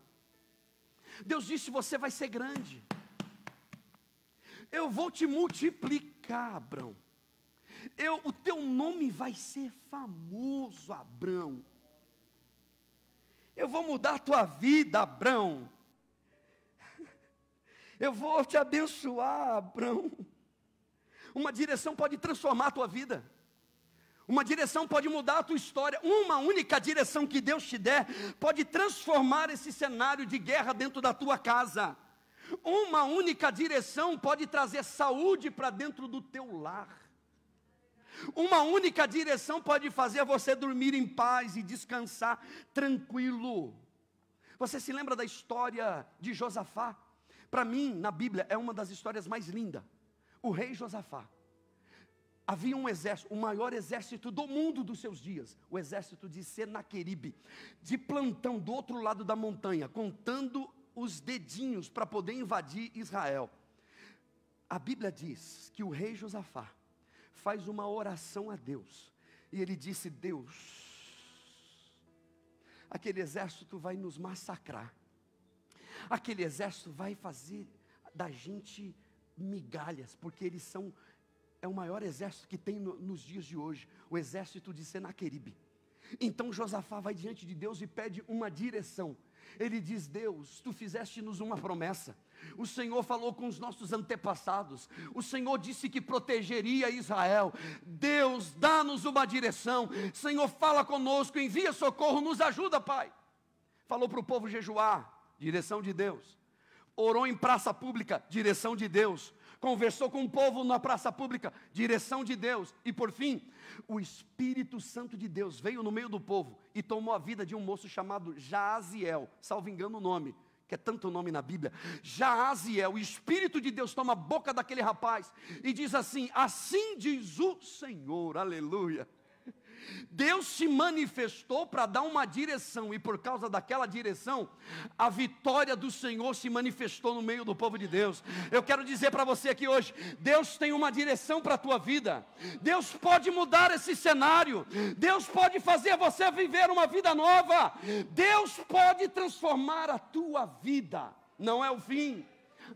A: Deus disse, você vai ser grande. Eu vou te multiplicar, Abraão. o teu nome vai ser famoso, Abrão. Eu vou mudar a tua vida, Abrão. Eu vou te abençoar, Abrão. Uma direção pode transformar a tua vida. Uma direção pode mudar a tua história. Uma única direção que Deus te der pode transformar esse cenário de guerra dentro da tua casa. Uma única direção pode trazer saúde para dentro do teu lar. Uma única direção pode fazer você dormir em paz e descansar tranquilo. Você se lembra da história de Josafá? Para mim, na Bíblia, é uma das histórias mais lindas. O rei Josafá. Havia um exército, o maior exército do mundo dos seus dias, o exército de Senaqueribe, de plantão do outro lado da montanha, contando os dedinhos para poder invadir Israel. A Bíblia diz que o rei Josafá faz uma oração a Deus, e ele disse: Deus, aquele exército vai nos massacrar, aquele exército vai fazer da gente migalhas, porque eles é o maior exército que tem nos dias de hoje, o exército de Senaqueribe. Então Josafá vai diante de Deus e pede uma direção. Ele diz: Deus, tu fizeste-nos uma promessa. O Senhor falou com os nossos antepassados. O Senhor disse que protegeria Israel. Deus, dá-nos uma direção. Senhor, fala conosco, envia socorro, nos ajuda, Pai. Falou para o povo jejuar, direção de Deus. Orou em praça pública, direção de Deus. Conversou com o povo na praça pública, direção de Deus. E por fim, o Espírito Santo de Deus veio no meio do povo e tomou a vida de um moço chamado Jaaziel, salvo engano o nome, que é tanto nome na Bíblia. Jaaziel, o Espírito de Deus toma a boca daquele rapaz e diz assim: assim diz o Senhor, aleluia. Deus se manifestou para dar uma direção, e por causa daquela direção, a vitória do Senhor se manifestou no meio do povo de Deus. Eu quero dizer para você aqui hoje: Deus tem uma direção para a tua vida. Deus pode mudar esse cenário. Deus pode fazer você viver uma vida nova. Deus pode transformar a tua vida. Não é o fim.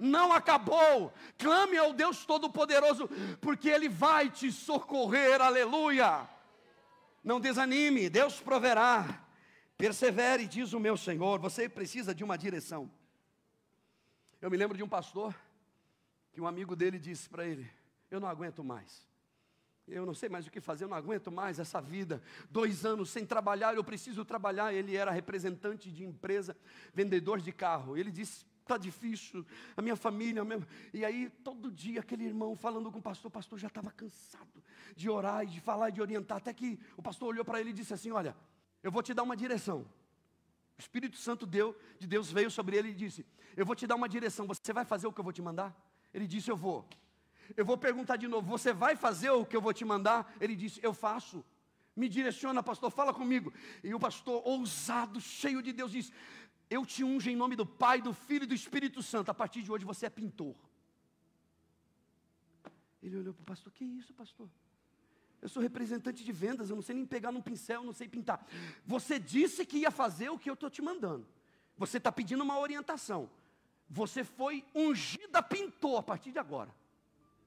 A: Não acabou. Clame ao Deus Todo-Poderoso, porque Ele vai te socorrer, aleluia. Não desanime, Deus proverá. Persevere, diz o meu Senhor. Você precisa de uma direção. Eu me lembro de um pastor, que um amigo dele disse para ele: eu não aguento mais. Eu não sei mais o que fazer, eu não aguento mais essa vida. 2 anos sem trabalhar, eu preciso trabalhar. Ele era representante de empresa, vendedor de carro. Ele disse: está difícil, a minha família, E aí todo dia aquele irmão falando com o pastor já estava cansado de orar e de falar e de orientar, até que o pastor olhou para ele e disse assim: olha, eu vou te dar uma direção. O Espírito Santo de Deus veio sobre ele e disse: eu vou te dar uma direção, você vai fazer o que eu vou te mandar? Ele disse: eu vou. Eu vou perguntar de novo: você vai fazer o que eu vou te mandar? Ele disse: eu faço. Me direciona, pastor, fala comigo. E o pastor, ousado, cheio de Deus, disse: eu te unjo em nome do Pai, do Filho e do Espírito Santo. A partir de hoje você é pintor. Ele olhou para o pastor: que isso, pastor? Eu sou representante de vendas, eu não sei nem pegar num pincel, eu não sei pintar. Você disse que ia fazer o que eu estou te mandando. Você está pedindo uma orientação. Você foi ungida pintor a partir de agora.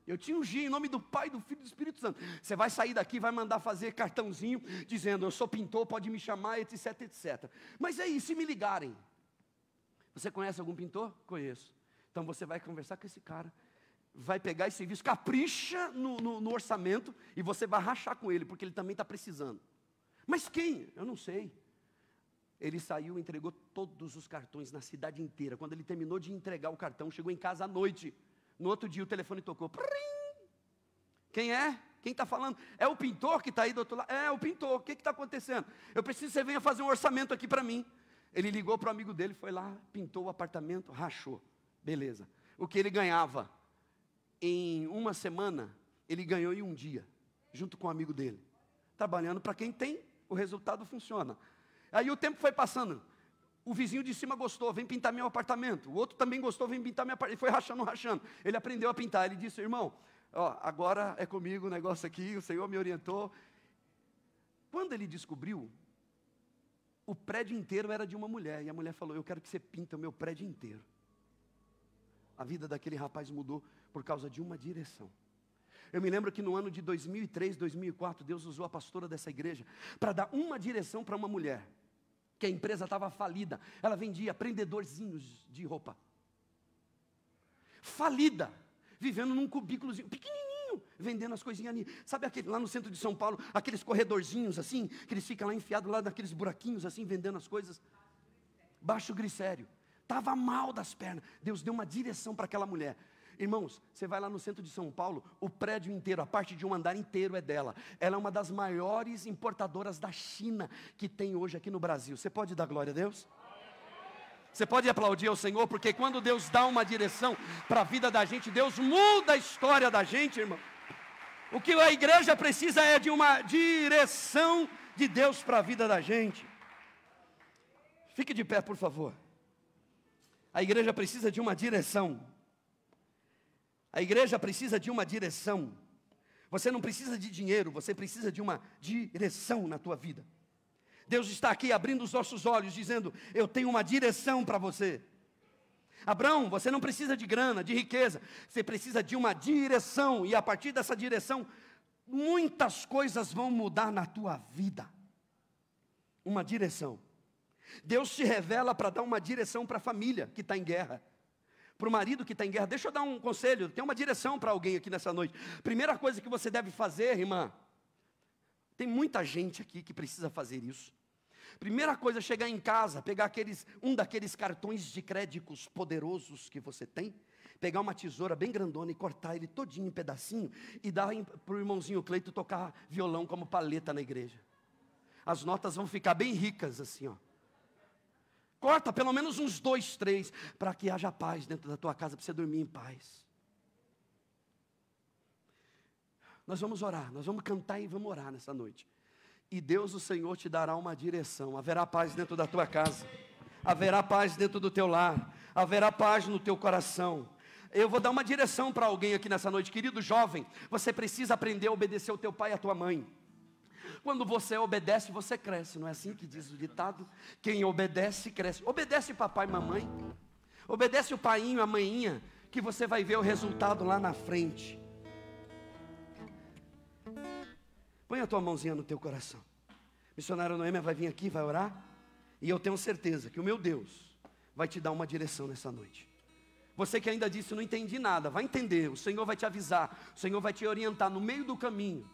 A: Eu te ungi em nome do Pai, do Filho e do Espírito Santo. Você vai sair daqui, vai mandar fazer cartãozinho, dizendo: eu sou pintor, pode me chamar, etc, etc. Mas aí, se me ligarem: você conhece algum pintor? Conheço. Então você vai conversar com esse cara, vai pegar esse serviço, capricha no orçamento, e você vai rachar com ele, porque ele também está precisando. Mas quem? Eu não sei. Ele saiu e entregou todos os cartões na cidade inteira. Quando ele terminou de entregar o cartão, chegou em casa à noite. No outro dia o telefone tocou. Quem é? Quem está falando? É o pintor que está aí do outro lado? É o pintor. O que está acontecendo? Eu preciso que você venha fazer um orçamento aqui para mim. Ele ligou para o amigo dele, foi lá, pintou o apartamento, rachou. Beleza. O que ele ganhava em uma semana, ele ganhou em um dia, junto com o amigo dele. Trabalhando para quem tem, o resultado funciona. Aí o tempo foi passando. O vizinho de cima gostou, vem pintar meu apartamento. O outro também gostou, vem pintar meu apartamento. Ele foi rachando. Ele aprendeu a pintar. Ele disse: irmão, ó, agora é comigo o negócio aqui, o Senhor me orientou. Quando ele descobriu, o prédio inteiro era de uma mulher. E a mulher falou: eu quero que você pinta o meu prédio inteiro. A vida daquele rapaz mudou por causa de uma direção. Eu me lembro que no ano de 2003, 2004, Deus usou a pastora dessa igreja para dar uma direção para uma mulher, que a empresa estava falida. Ela vendia prendedorzinhos de roupa. Falida, vivendo num cubículozinho pequenininho, vendendo as coisinhas ali. Sabe aquele, lá no centro de São Paulo, aqueles corredorzinhos assim, que eles ficam lá enfiados lá naqueles buraquinhos assim, vendendo as coisas. Baixo Glicério. Estava mal das pernas. Deus deu uma direção para aquela mulher. Irmãos, você vai lá no centro de São Paulo, o prédio inteiro, a parte de um andar inteiro é dela. Ela é uma das maiores importadoras da China que tem hoje aqui no Brasil. Você pode dar glória a Deus? Você pode aplaudir ao Senhor, porque quando Deus dá uma direção para a vida da gente, Deus muda a história da gente, irmão. O que a igreja precisa é de uma direção de Deus para a vida da gente. Fique de pé, por favor. A igreja precisa de uma direção. A igreja precisa de uma direção. Você não precisa de dinheiro, você precisa de uma direção na tua vida. Deus está aqui abrindo os nossos olhos, dizendo, eu tenho uma direção para você. Abraão, você não precisa de grana, de riqueza, você precisa de uma direção, e a partir dessa direção, muitas coisas vão mudar na tua vida. Uma direção. Deus se revela para dar uma direção para a família que está em guerra. Para o marido que está em guerra. Deixa eu dar um conselho, tem uma direção para alguém aqui nessa noite. Primeira coisa que você deve fazer, irmã, tem muita gente aqui que precisa fazer isso. Primeira coisa, chegar em casa, pegar um daqueles cartões de créditos poderosos que você tem, pegar uma tesoura bem grandona e cortar ele todinho em pedacinho e dar para o irmãozinho Cleito tocar violão como paleta na igreja. As notas vão ficar bem ricas assim, ó. Corta pelo menos uns 2, 3, para que haja paz dentro da tua casa, para você dormir em paz. Nós vamos orar, nós vamos cantar e vamos orar nessa noite. E Deus, o Senhor, te dará uma direção. Haverá paz dentro da tua casa. Haverá paz dentro do teu lar. Haverá paz no teu coração. Eu vou dar uma direção para alguém aqui nessa noite. Querido jovem, você precisa aprender a obedecer ao teu pai e à tua mãe. Quando você obedece, você cresce. Não é assim que diz o ditado? Quem obedece, cresce. Obedece papai e mamãe. Obedece o painho, a maninha, que você vai ver o resultado lá na frente. Põe a tua mãozinha no teu coração. Missionária Noêmia vai vir aqui, vai orar. E eu tenho certeza que o meu Deus vai te dar uma direção nessa noite. Você que ainda disse, não entendi nada, vai entender. O Senhor vai te avisar. O Senhor vai te orientar no meio do caminho.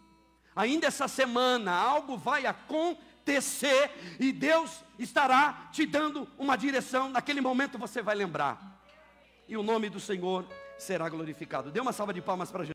A: Ainda essa semana, algo vai acontecer. E Deus estará te dando uma direção. Naquele momento você vai lembrar. E o nome do Senhor será glorificado. Dê uma salva de palmas para Jesus.